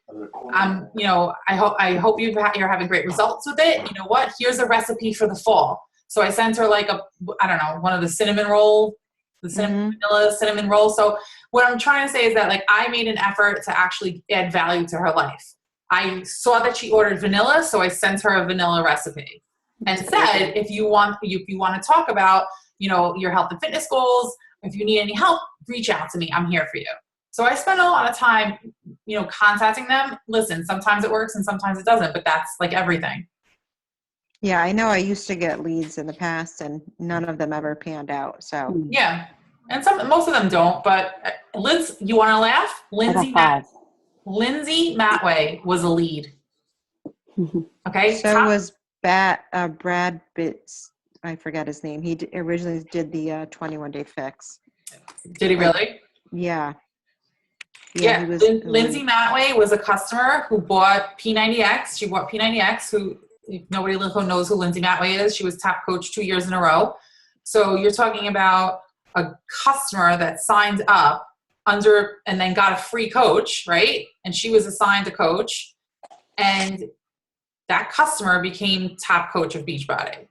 I hope you're having great results with it. You know what? Here's a recipe for the fall. So I sent her one of the cinnamon roll, vanilla cinnamon roll. So what I'm trying to say is that I made an effort to actually add value to her life. I saw that she ordered vanilla, so I sent her a vanilla recipe and said, if you want to talk about, your health and fitness goals, if you need any help, reach out to me. I'm here for you. So I spend a lot of time, contacting them. Listen, sometimes it works and sometimes it doesn't, but that's everything. Yeah, I know I used to get leads in the past and none of them ever panned out. So yeah. And most of them don't, but Liz, you want to laugh? Lindsay Matway was a lead. Okay. So was Brad Bitts. I forget his name. He originally did the 21-day fix. Did he really? Yeah. Yeah. He was Lindsay Matway was a customer who bought P90X. She bought P90X, who, if nobody knows who Lindsay Matway is, she was top coach 2 years in a row. So you're talking about a customer that signed up under and then got a free coach, right? And she was assigned a coach, and that customer became top coach of Beachbody.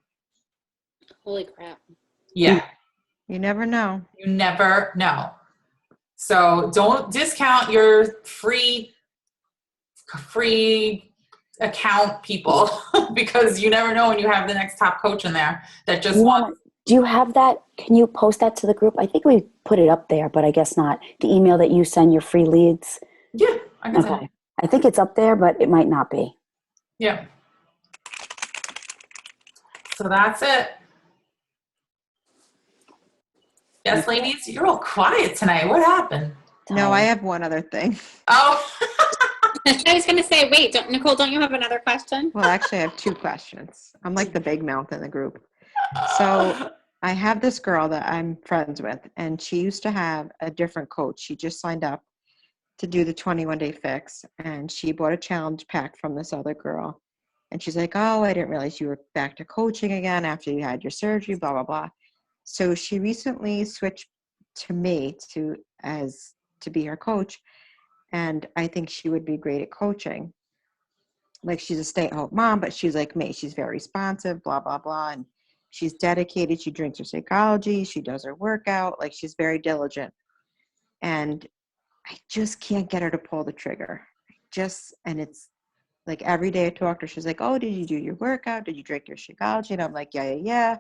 Holy crap. Yeah. You never know. You never know. So don't discount your free account people because you never know when you have the next top coach in there that just wants. Do you have that? Can you post that to the group? I think we put it up there, but I guess not. The email that you send your free leads. Yeah, I can say. Okay. I think it's up there, but it might not be. Yeah. So that's it. Yes, ladies, you're all quiet tonight. What happened? No, I have one other thing. Oh, I was going to say, wait, Nicole, don't you have another question? Well, actually, I have two questions. I'm like the big mouth in the group. So I have this girl that I'm friends with, and she used to have a different coach. She just signed up to do the 21-day fix, and she bought a challenge pack from this other girl. And she's like, oh, I didn't realize you were back to coaching again after you had your surgery, blah, blah, blah. So she recently switched to me to be her coach, and I think she would be great at coaching. Like, she's a stay-at-home mom, but she's like me. She's very responsive, blah, blah, blah, and she's dedicated. She drinks her Shakeology. She does her workout. Like, she's very diligent. And I just can't get her to pull the trigger. And it's like every day I talk to her, she's like, oh, did you do your workout? Did you drink your Shakeology? And I'm like, yeah.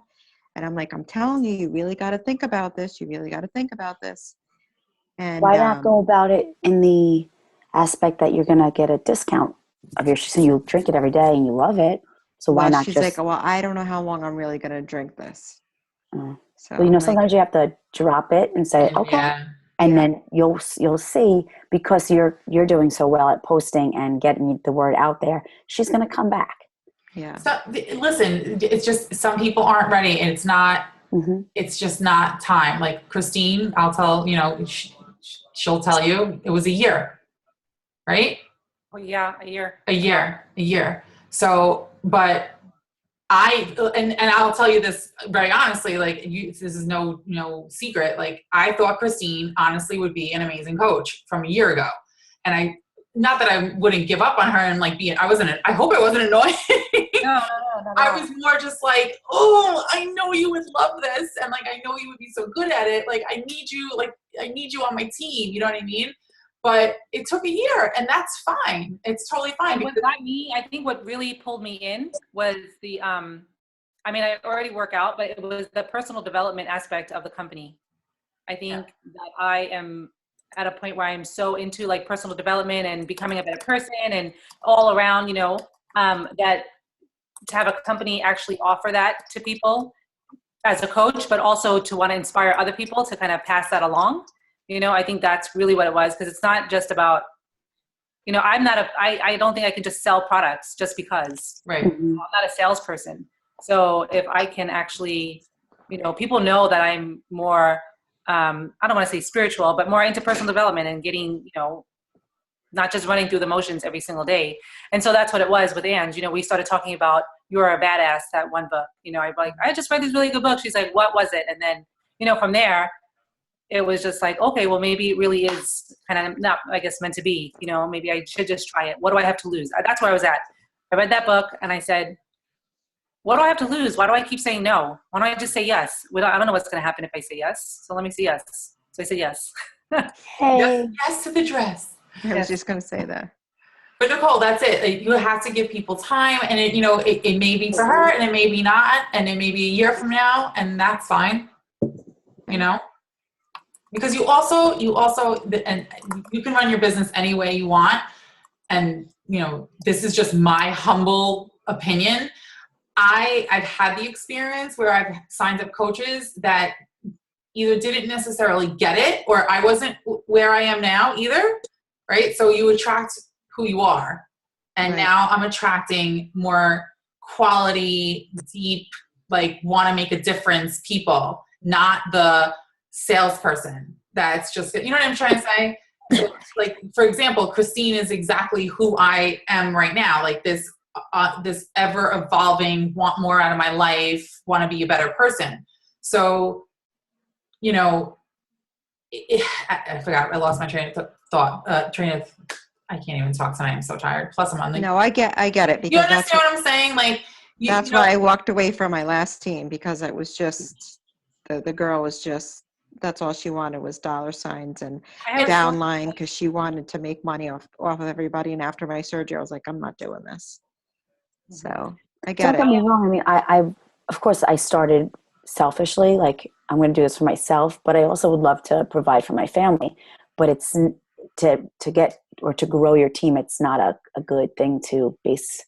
And I'm like, I'm telling you, you really got to think about this. You really got to think about this. And Why not go about it in the aspect that you're going to get a discount of your, so you drink it every day and you love it. So why not she's just like, well, I don't know how long I'm really going to drink this. So well, I'm sometimes you have to drop it and say, okay. yeah. And then you'll see, because you're doing so well at posting and getting the word out there, she's going to come back. Yeah. So, listen, it's just some people aren't ready, and it's just not time. Like Christine, I'll tell, she'll tell you it was a year, right? Oh, yeah, a year. A year. So, but and I'll tell you this very honestly, like this is no secret. Like, I thought Christine honestly would be an amazing coach from a year ago. And not that I wouldn't give up on her and like I hope it wasn't annoying. No. I was more just like, oh, I know you would love this. And like, I know you would be so good at it. Like, I need you on my team. You know what I mean? But it took a year, and that's fine. It's totally fine. What got me, I think what really pulled me in was the, I already work out, but it was the personal development aspect of the company. I think that I am at a point where I'm so into like personal development and becoming a better person and all around, that to have a company actually offer that to people as a coach, but also to want to inspire other people to kind of pass that along. I think that's really what it was, because it's not just about, I don't think I can just sell products just because. Right. I'm not a salesperson. So if I can actually, people know that I'm more, I don't want to say spiritual, but more into personal development and getting, not just running through the motions every single day. And so that's what it was with Ange. We started talking about You're a Badass, that one book. I just read this really good book. She's like, what was it? And then, from there, it was just like, okay, well, maybe it really is kind of not, I guess, meant to be. Maybe I should just try it. What do I have to lose? That's where I was at. I read that book and I said, what do I have to lose? Why do I keep saying no? Why don't I just say yes? I don't know what's going to happen if I say yes. So let me say yes. So I said yes. Hey. Yes to the dress. I was just going to say that. But Nicole, that's it. Like, you have to give people time, and it may be for her, and it may be not, and it may be a year from now, and that's fine. Because you also, and you can run your business any way you want. And, this is just my humble opinion. I've had the experience where I've signed up coaches that either didn't necessarily get it, or I wasn't where I am now either. Right. So you attract who you are. And Right. Now I'm attracting more quality, deep, like want to make a difference people, not the salesperson that's just, you know what I'm trying to say? Like, for example, Christine is exactly who I am right now. Like this ever evolving, want more out of my life, want to be a better person. So, you know, I forgot. I lost my train of thought. I can't even talk tonight. I'm so tired. Plus, I'm on the. No, I get it You because that's understand what I'm saying? Like, that's why I walked away from my last team, because it was just the girl was just, that's all she wanted was dollar signs and I have downline, because she wanted to make money off of everybody. And after my surgery, I was like, I'm not doing this. So I Don't get get it. me wrong. I mean, I of course I started selfishly, like I'm going to do this for myself, but I also would love to provide for my family. But it's to get or to grow your team. It's not a good thing to base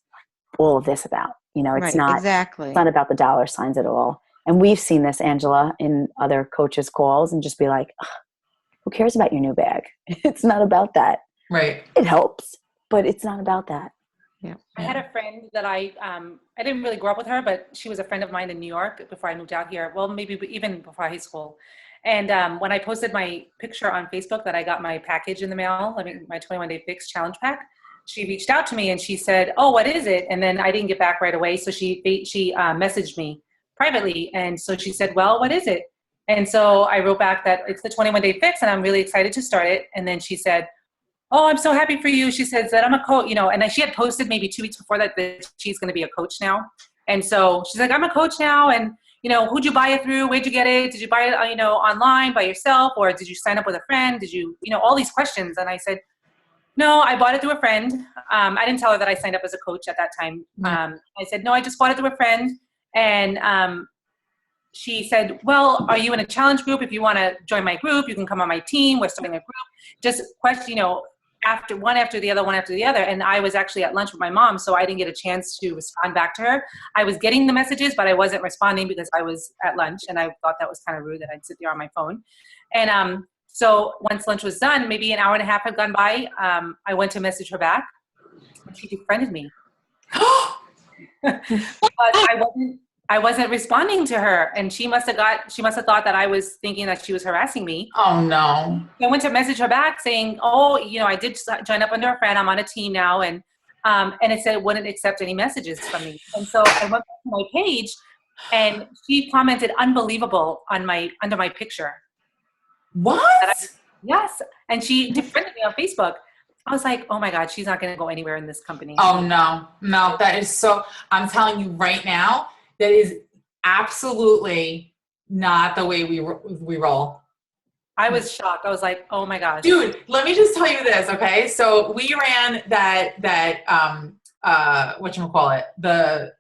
all of this about. You know, it's Right, not. exactly. It's not about the dollar signs at all. And we've seen this, Angela, in other coaches' calls, and just be like, "Ugh, who cares about your new bag? It's not about that. right. It helps, but it's not about that." I had a friend that I didn't really grow up with her, but she was a friend of mine in New York before I moved out here. Well, maybe even before high school. And when I posted my picture on Facebook that I got my package in the mail, my 21-day fix challenge pack, she reached out to me and she said, "Oh, what is it?" And then I didn't get back right away. So she messaged me privately. And so she said, "Well, what is it?" And so I wrote back that it's the 21-day fix and I'm really excited to start it. And then she said, "Oh, I'm so happy for you." She says that I'm a coach, and then she had posted maybe 2 weeks before that she's going to be a coach now. And so she's like, "I'm a coach now. And, who'd you buy it through? Where'd you get it? Did you buy it, online by yourself? Or did you sign up with a friend? Did you, all these questions." And I said, "No, I bought it through a friend." I didn't tell her that I signed up as a coach at that time. I said, "No, I just bought it through a friend." And she said, "Well, are you in a challenge group? If you want to join my group, you can come on my team. We're starting a group." Just question, one after the other. And I was actually at lunch with my mom, so I didn't get a chance to respond back to her. I was getting the messages, but I wasn't responding because I was at lunch, and I thought that was kind of rude that I'd sit there on my phone. And so once lunch was done, maybe an hour and a half had gone by, I went to message her back, and she befriended me. But I wasn't responding to her, and she must have thought that I was thinking that she was harassing me. Oh no. I went to message her back saying, "Oh, I did join up under a friend. I'm on a team now." And it said it wouldn't accept any messages from me. And so I went back to my page, and she commented "unbelievable" under my picture. What? Yes. And she defriended me on Facebook. I was like, "Oh my God, she's not going to go anywhere in this company." Oh no. That is so, I'm telling you right now, that is absolutely not the way we roll. I was shocked. I was like, "Oh my gosh." Dude, let me just tell you this, okay? So we ran that whatchamacallit, the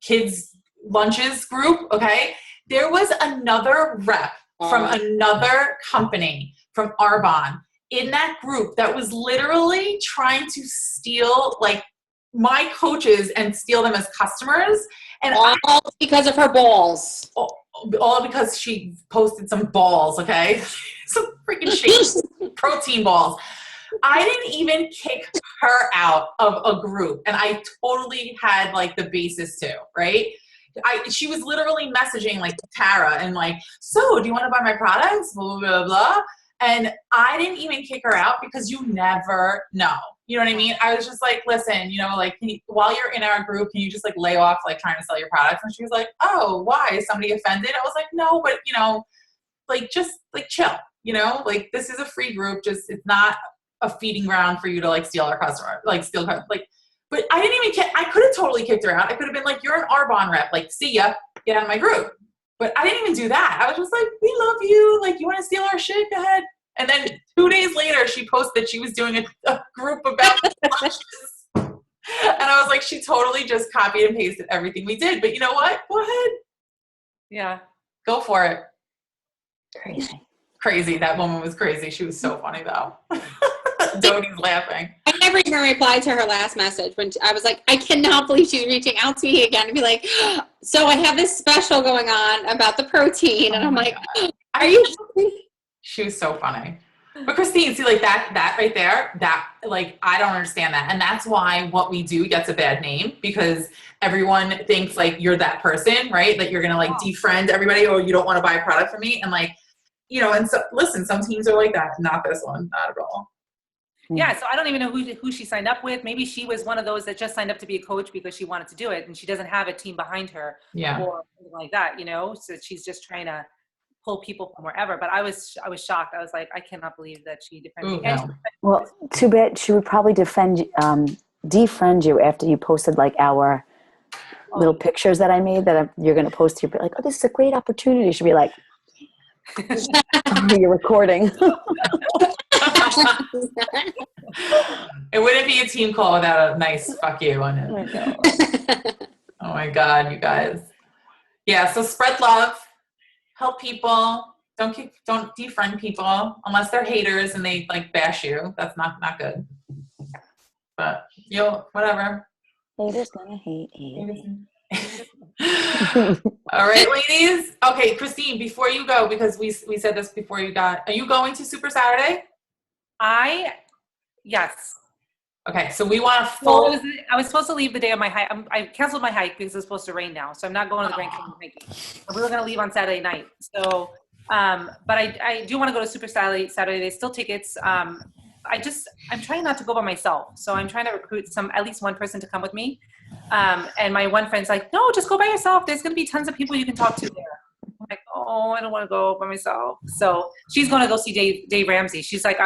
kids lunches group, okay? There was another rep from another company, from Arbonne, in that group that was literally trying to steal like my coaches and steal them as customers. And all because of her balls. all because she posted some balls, okay? Some freaking shakes, protein balls. I didn't even kick her out of a group, and I totally had like the basis to, right? She was literally messaging like Tara and like, "So do you want to buy my products? Blah, blah, blah, blah." And I didn't even kick her out because you never know. You know what I mean? I was just like, "Listen, like, while you're in our group, can you just like lay off like trying to sell your products?" And she was like, "Oh, why? Is somebody offended?" I was like, "No, but like just like chill, like this is a free group. Just, it's not a feeding ground for you to like steal our customer, like steal like." But I didn't even I could have totally kicked her out. I could have been like, "You're an Arbonne rep, like, see ya, get out of my group." But I didn't even do that. I was just like, "We love you. Like, you want to steal our shit? Go ahead." And then 2 days later, she posted she was doing a group about lunches. And I was like, she totally just copied and pasted everything we did. But you know what? Go ahead. Yeah. Go for it. Crazy. Crazy. That woman was crazy. She was so funny, though. Dodi's laughing. I never even replied to her last message when I was like, I cannot believe she's reaching out to me again and be like, "So I have this special going on about the protein." And I'm like, "Are you?" She was so funny. But Christine, see, like that right there, that, like, I don't understand that. And that's why what we do gets a bad name, because everyone thinks like you're that person, right? That you're going to like defriend everybody, or you don't want to buy a product from me. And like, and so listen, some teams are like that. Not this one, not at all. Yeah, so I don't even know who she signed up with. Maybe she was one of those that just signed up to be a coach because she wanted to do it, and she doesn't have a team behind her. Yeah. Or like that, you know? So she's just trying to pull people from wherever. But I was shocked. I was like, I cannot believe that she defended me. And no. Well, too bad. She would probably defriend you after you posted like our little pictures that I made that you're going to post to your, like, oh, this is a great opportunity. She'd be like, you're recording. It wouldn't be a team call without a nice fuck you on it. Oh my God, you guys. Yeah, so spread love, help people. Don't defriend people unless they're haters and they like bash you. That's not good. But whatever. Haters gonna hate. All right, ladies. Okay, Christine, before you go, because we said this before you got, are you going to Super Saturday? Yes. Okay, so we want a Well, full. I was supposed to leave the day of my hike. I canceled my hike because it's supposed to rain now, so I'm not going to the Grand Canyon hiking. We were going to leave on Saturday night. So, but I do want to go to Super Saturday. There's still tickets. I'm trying not to go by myself, so I'm trying to recruit at least one person to come with me. And my one friend's like, no, just go by yourself. There's going to be tons of people you can talk to there. I'm like, oh, I don't want to go by myself. So she's going to go see Dave Ramsey. She's like,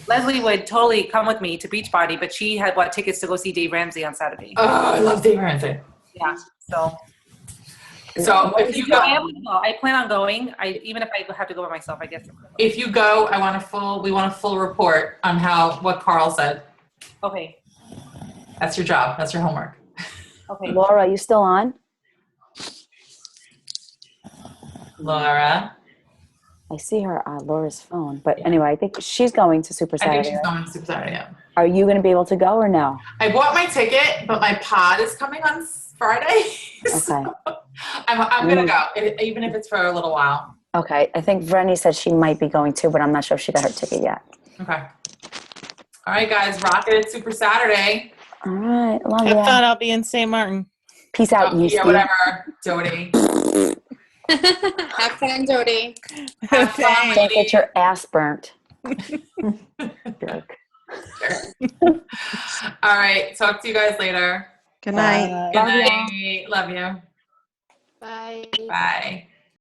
Leslie would totally come with me to Beachbody, but she had bought tickets to go see Dave Ramsey on Saturday. Oh, I love Dave Ramsey. Yeah. So if you go, I plan on going. Even if I have to go by myself, I guess. if you go, we want a full report on what Carl said. Okay. That's your job. That's your homework. Okay. Laura, you still on? Laura. I see her on Laura's phone, but anyway, I think she's going to Super I think Saturday. she's going to Super Saturday. Yeah. Are you going to be able to go or no? I bought my ticket, but my pod is coming on Friday. So Okay. I'm gonna go, even if it's for a little while. Okay. I think Vrenny said she might be going too, but I'm not sure if she got her ticket yet. Okay. All right, guys, rock it at Super Saturday. All right. Love Have ya. fun. I'll be in St. Martin. Peace out, you Yeah, whatever, Jody. Have fun, Jody. Have fun, Thanks. Don't get ladies. your ass burnt. Jerk. All right, talk to you guys later. Good night. Good Love ya. night. Love you. Bye. Bye.